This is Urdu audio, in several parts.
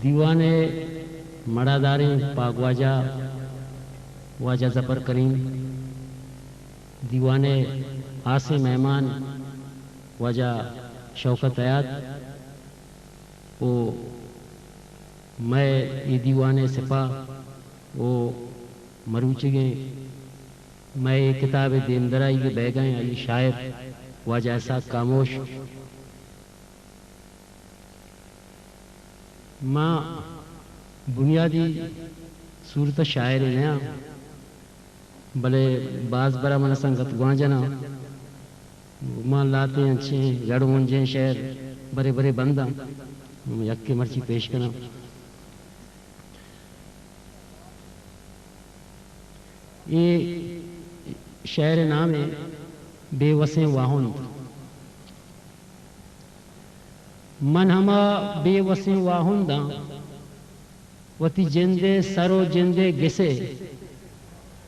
دیوانے مڑاداری پاک واجہ زبر کریم، دیوانے آسی مہمان واجہ شوکت حیات، وہ میں یہ دیوانے سپاہ وہ مروچگیں میں یہ کتاب دیمدرائی کے بہ گئے یہ شاعر واجہ احساس کاموش ماں بنیادی صورت شاعر نیا بلے بعض برا من سنگت گوانجنا ماں لاتے ہیں اچھے جڑ منجیں شہر برے برے بندہ یک کے مرچی پیش کرنا یہ شعر نام ہے بے وسیں واہند من ہما بے وسیں واہنداں وتی جندے سرو جندے گسے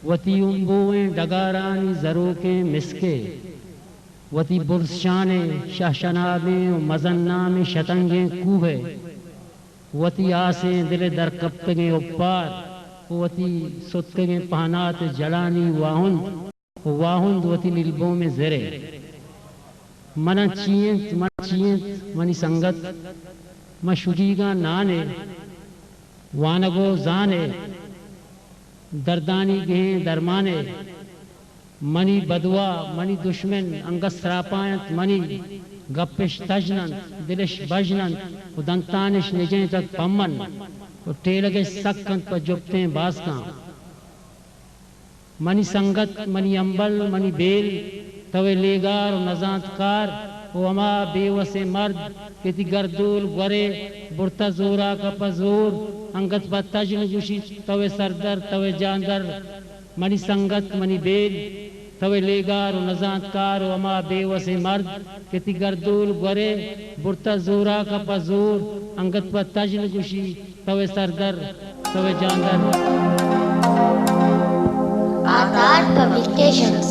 وتی امبویں ڈگارانی زروکیں مسکے وتی برشانے شہشنابیں و مزنامیں شتنگیں کوبے وتی آسیں دل در کپتگیں اپار وتی ستگیں پہنات جلانی واہند وتی للبوں میں زرے منہ چینت منی سنگت مشجیگاں نانے وانگو زانے دردانی گہیں درمانے منی بدوا منی دشمن انگس راپایت منی گپش تجنن دلش بجنن و دنتانش نجیں تک پمن و ٹیلگے سکن پر جبتیں باسکاں منی سنگت منی امبل منی بیل توے لیگار و نزانت کار و اما بے وسے مرد کتی گردول گورے برتا زورا کا پزور انگت با تجن جوشی توے سردر توے جاندر منی سنگت منی بیل توے لیگار و نزانت کار و اما بے وسے مرد کتی گردول گورے برتا زورا کا پزور انگت با تجن جوشی توے سردر توے جاندر Aadhar Publications